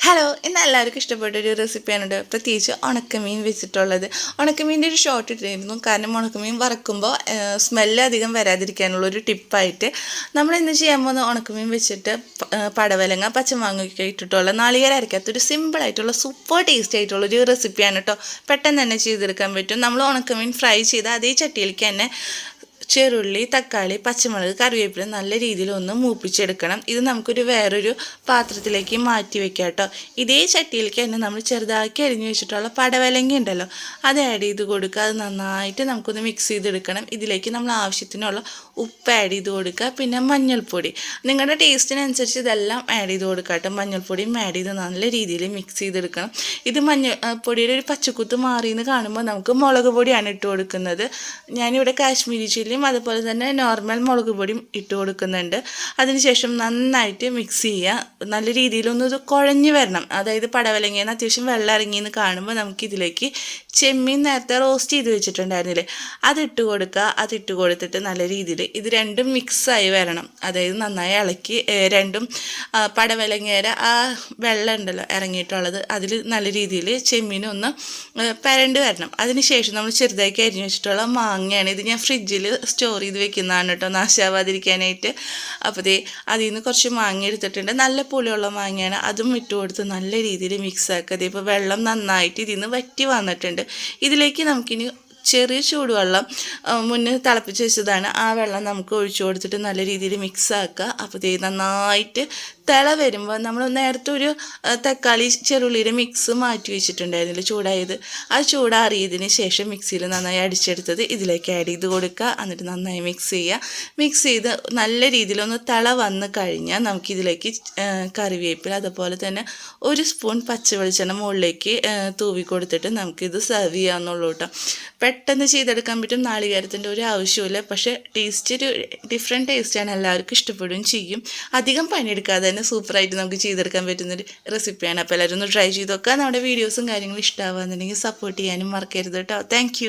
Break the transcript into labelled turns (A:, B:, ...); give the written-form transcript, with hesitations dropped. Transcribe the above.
A: Hello, ഇന്ന് എല്ലാവർക്കും ഇഷ്ടപ്പെട്ടൊരു റെസിപ്പിയാണ് പ്രത്യേകിച്ച് ഉണക്കമീൻ വെച്ചിട്ടുള്ളത്. ഉണക്കമീൻ്റെ ഒരു ഷോർട്ട് ഇട്ടിരുന്നു. കാരണം ഉണക്കമീൻ വറക്കുമ്പോൾ സ്മെല്ല് അധികം വരാതിരിക്കാനുള്ളൊരു ടിപ്പായിട്ട് നമ്മൾ ഇന്ന് ചെയ്യാൻ പോകുന്ന ഉണക്കമീൻ വെച്ചിട്ട് പടവലങ്ങ പച്ചമാങ്ങയൊക്കെ ഇട്ടിട്ടുള്ള നാളികേരം അരയ്ക്കാത്തൊരു സിമ്പിളായിട്ടുള്ള സൂപ്പർ ടേസ്റ്റ് ആയിട്ടുള്ളൊരു റെസിപ്പിയാണ് കേട്ടോ. പെട്ടെന്ന് തന്നെ ചെയ്തെടുക്കാൻ പറ്റും. നമ്മൾ ഉണക്കമീൻ ഫ്രൈ ചെയ്ത് അതേ ചട്ടിയിലേക്ക് തന്നെ ചെറുള്ളി, തക്കാളി, പച്ചമുളക്, കറിവേപ്പില നല്ല രീതിയിൽ ഒന്ന് മൂപ്പിച്ചെടുക്കണം. ഇത് നമുക്കൊരു വേറൊരു പാത്രത്തിലേക്ക് മാറ്റി വെക്കാം കേട്ടോ. ഇതേ ചട്ടിയിലേക്ക് തന്നെ നമ്മൾ ചെറുതാക്കി അരിഞ്ഞു വെച്ചിട്ടുള്ള പടവലങ്ങ ഉണ്ടല്ലോ, അത് ആഡ് ചെയ്ത് കൊടുക്കുക. അത് നന്നായിട്ട് നമുക്കൊന്ന് മിക്സ് ചെയ്തെടുക്കണം. ഇതിലേക്ക് നമ്മൾ ആവശ്യത്തിനുള്ള ഉപ്പ് ആഡ് ചെയ്ത് കൊടുക്കുക. പിന്നെ മഞ്ഞൾപ്പൊടി നിങ്ങളുടെ ടേസ്റ്റിനനുസരിച്ച് ഇതെല്ലാം ആഡ് ചെയ്ത് കൊടുക്കുക കേട്ടോ. മഞ്ഞൾപ്പൊടിയും ആഡ് ചെയ്ത് നല്ല രീതിയിൽ മിക്സ് ചെയ്തെടുക്കണം. ഇത് പൊടിയുടെ ഒരു പച്ചക്കുത്ത് മാറിയെന്ന് കാണുമ്പോൾ നമുക്ക് മുളക് പൊടിയാണ് ഇട്ട് കൊടുക്കുന്നത്. ഞാനിവിടെ കാശ്മീരി ചില്ലിയും അതുപോലെ തന്നെ നോർമൽ മുളക് പൊടിയും ഇട്ട് കൊടുക്കുന്നുണ്ട്. അതിനുശേഷം നന്നായിട്ട് മിക്സ് ചെയ്യുക. നല്ല രീതിയിലൊന്നും ഇത് കുഴഞ്ഞു വരണം. അതായത് പടവലങ്ങയിൽ നിന്ന് അത്യാവശ്യം വെള്ളം ഇറങ്ങിയെന്ന് കാണുമ്പോൾ നമുക്കിതിലേക്ക് ചെമ്മീൻ നേരത്തെ റോസ്റ്റ് ചെയ്ത് വെച്ചിട്ടുണ്ടായിരുന്നില്ലേ, അതിട്ട് കൊടുക്കുക. അതിട്ട് കൊടുത്തിട്ട് നല്ല രീതിയിൽ ഇത് രണ്ടും മിക്സായി വരണം. അതായത് നന്നായി ഇളക്കി രണ്ടും പടവലങ്ങയുടെ ആ വെള്ളം ഉണ്ടല്ലോ ഇറങ്ങിയിട്ടുള്ളത് അതിൽ നല്ല രീതിയിൽ ചെമ്മീനൊന്ന് പരണ്ട് വരണം. അതിനുശേഷം നമ്മൾ ചെറുതാക്കി അരിഞ്ഞു വെച്ചിട്ടുള്ള മാങ്ങയാണ്. ഇത് ഞാൻ ഫ്രിഡ്ജിൽ സ്റ്റോർ ചെയ്ത് വെക്കുന്നതാണ് കേട്ടോ, നാശാവാതിരിക്കാനായിട്ട്. അപ്പോൾ അതിൽ നിന്ന് കുറച്ച് മാങ്ങ എടുത്തിട്ടുണ്ട്. നല്ല പുളിയുള്ള മാങ്ങയാണ്. അതും ഇട്ട് കൊടുത്ത് നല്ല രീതിയിൽ മിക്സ് ആക്കുക. ഇപ്പോൾ വെള്ളം നന്നായിട്ട് ഇതിൽ നിന്ന് വറ്റി വന്നിട്ടുണ്ട്. ഇതിലേക്ക് നമുക്കിനി ചെറിയ ചൂടുവെള്ളം മുന്നേ തിളപ്പിച്ച് വെച്ചതാണ്. ആ വെള്ളം നമുക്ക് ഒഴിച്ചു കൊടുത്തിട്ട് നല്ല രീതിയിൽ മിക്സ് ആക്കുക. അപ്പോൾ നന്നായിട്ട് തിള വരുമ്പോൾ നമ്മൾ നേരത്തെ ഒരു തക്കാളി ചെറുള്ളിയുടെ മിക്സ് മാറ്റി വെച്ചിട്ടുണ്ടായിരുന്നില്ല ചൂടായത്, ആ ചൂടാറിയതിന് ശേഷം മിക്സിയിൽ നന്നായി അടിച്ചെടുത്തത് ഇതിലേക്ക് ആഡ് ചെയ്ത് കൊടുക്കുക. എന്നിട്ട് നന്നായി മിക്സ് ചെയ്യുക. മിക്സ് ചെയ്ത് നല്ല രീതിയിലൊന്ന് തിള വന്ന് കഴിഞ്ഞാൽ നമുക്കിതിലേക്ക് കറിവേപ്പില അതുപോലെ തന്നെ ഒരു സ്പൂൺ പച്ചവെളിച്ചെണ്ണ മുകളിലേക്ക് തൂവി കൊടുത്തിട്ട് നമുക്കിത് സെർവ് ചെയ്യാമെന്നുള്ളൂ കേട്ടോ. പെട്ടെന്ന് ചെയ്തെടുക്കാൻ പറ്റും. നാളികേരത്തിൻ്റെ ഒരു ആവശ്യമില്ല. പക്ഷേ ടേസ്റ്റ് ഒരു ഡിഫറെൻറ്റ് ടേസ്റ്റാണ്, എല്ലാവർക്കും ഇഷ്ടപ്പെടുകയും ചെയ്യും. അധികം പണിയെടുക്കാതെ തന്നെ സൂപ്പറായിട്ട് നമുക്ക് ചെയ്തെടുക്കാൻ പറ്റുന്നൊരു റെസിപ്പിയാണ്. അപ്പോൾ എല്ലാവരും ഒന്ന് ട്രൈ ചെയ്ത് നോക്കുക. നമ്മുടെ വീഡിയോസും കാര്യങ്ങളും ഇഷ്ടമാകുന്നുണ്ടെങ്കിൽ സപ്പോർട്ട് ചെയ്യാനും മറക്കരുത് കേട്ടോ. താങ്ക്